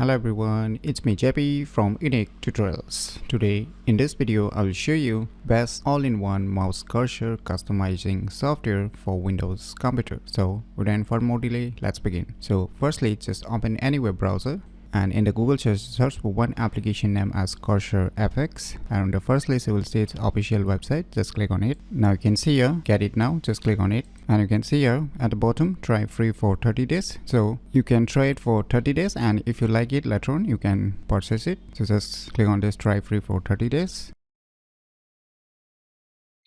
Hello everyone, it's me JP from UniqueTutorials. Today in this video I will show you best all-in-one mouse cursor customizing software for Windows computer. So without further more delay, let's begin. So firstly, just open any web browser and in the Google search for one application name as Cursor FX, and on the first list you will see its official website. Just click on it. Now you can see here, get it now, just click on it. And you can see here at the bottom, try free for 30 days. So you can try it for 30 days and if you like it later on you can purchase it. So just click on this try free for 30 days.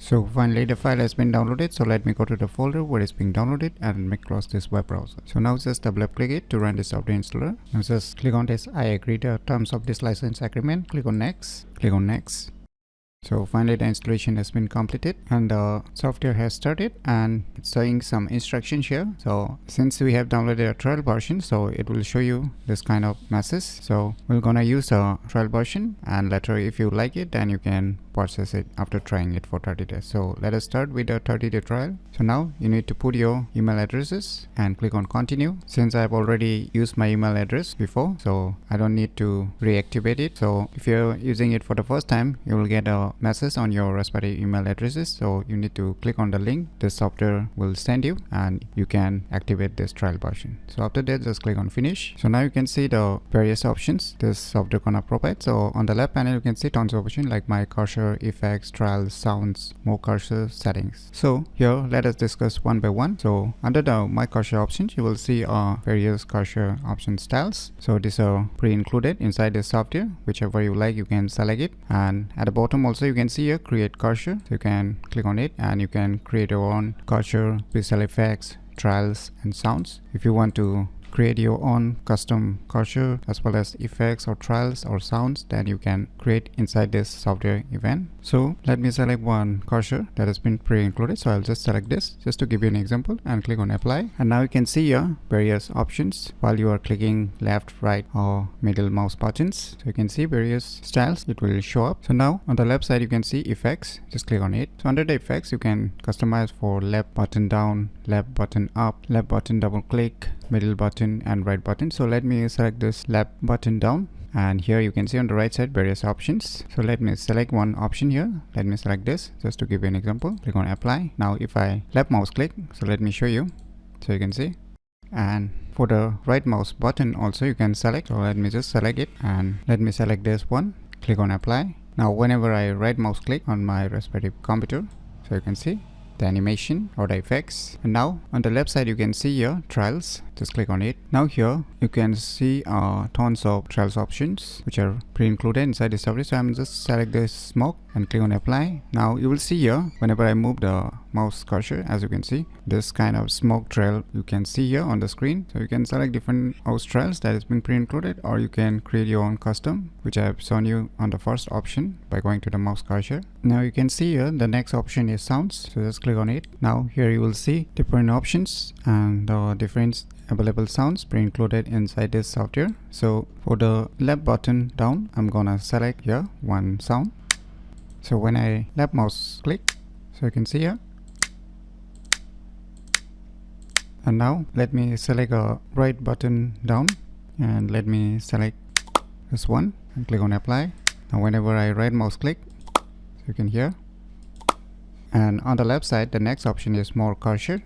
So finally the file has been downloaded, so let me go to the folder where it's being downloaded and let me close this web browser. So now just double click it to run this software installer. Now just click on this I agree the terms of this license agreement, click on next, click on next. So finally the installation has been completed and the software has started and it's showing some instructions here. So since we have downloaded a trial version, so it will show you this kind of message. So we're gonna use a trial version and later if you like it then you can purchase it after trying it for 30 days. So let us start with the 30-day trial. So now you need to put your email addresses and click on continue. Since I've already used my email address before, so I don't need to reactivate it. So if you're using it for the first time, you will get a message on your respective email addresses. So you need to click on the link this software will send you and you can activate this trial version. So after that, just click on finish. So now you can see the various options this software gonna provide. So on the left panel you can see tons of options like my cursor, effects, trials, sounds, more cursor, settings. So here let us discuss one by one. So under the my cursor options you will see various cursor option styles. So these are pre-included inside this software. Whichever you like you can select it, and at the bottom also you can see here create cursor. So you can click on it and you can create your own cursor, visual effects, trials and sounds. If you want to create your own custom cursor as well as effects or trials or sounds, then you can create inside this software event. So let me select one cursor that has been pre-included. So I'll just select this just to give you an example and click on apply. And now you can see here various options while you are clicking left, right or middle mouse buttons. So you can see various styles it will show up. So now on the left side you can see effects, just click on it. So under the effects you can customize for left button down, left button up, left button double click, middle button and right button. So let me select this left button down, and here you can see on the right side various options. So let me select one option here. Let me select this just to give you an example. Click on apply. Now if I left mouse click, so let me show you. So you can see, and for the right mouse button also you can select. So let me just select it and let me select this one. Click on apply. Now whenever I right mouse click on my respective computer, so you can see the animation or the effects. And now on the left side you can see here trials, just click on it. Now here you can see tons of trials options which are pre-included inside the software. So I'm just select this smoke and click on apply. Now you will see here whenever I move the mouse cursor, as you can see this kind of smoke trail you can see here on the screen. So you can select different mouse trails that has been pre-included, or you can create your own custom, which I have shown you on the first option by going to the mouse cursor. Now you can see here the next option is sounds, so just click on it. Now here you will see different options and the different available sounds pre-included inside this software. So for the left button down I'm gonna select here one sound. So when I left mouse click, so you can see here. And now let me select a right button down and let me select this one and click on apply. Now whenever I right mouse click, so you can hear. And on the left side the next option is more cursor.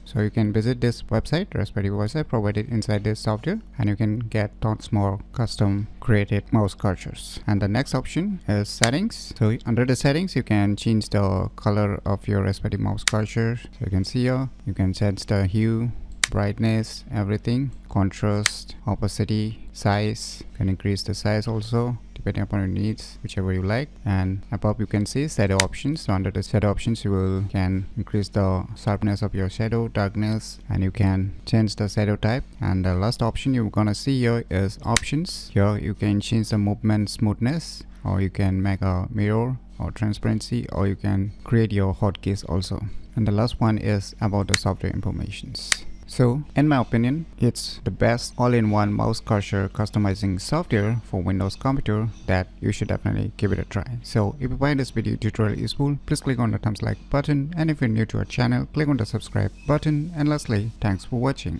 So you can visit this website, respective website provided inside this software, and you can get tons more custom created mouse cursors. And the next option is settings. So under the settings you can change the color of your respective mouse cursor. So you can see here you can change the hue, brightness, everything, contrast, opacity, size. You can increase the size also depending upon your needs, whichever you like. And above you can see shadow options. So under the shadow options you can increase the sharpness of your shadow, darkness, and you can change the shadow type. And the last option you're gonna see here is options. Here you can change the movement smoothness, or you can make a mirror or transparency, or you can create your hotkeys also. And the last one is about the software informations. So in my opinion, it's the best all-in-one mouse cursor customizing software for Windows computer that you should definitely give it a try. So if you find this video tutorial useful, please click on the thumbs like button, and if you're new to our channel, click on the subscribe button, and lastly, thanks for watching.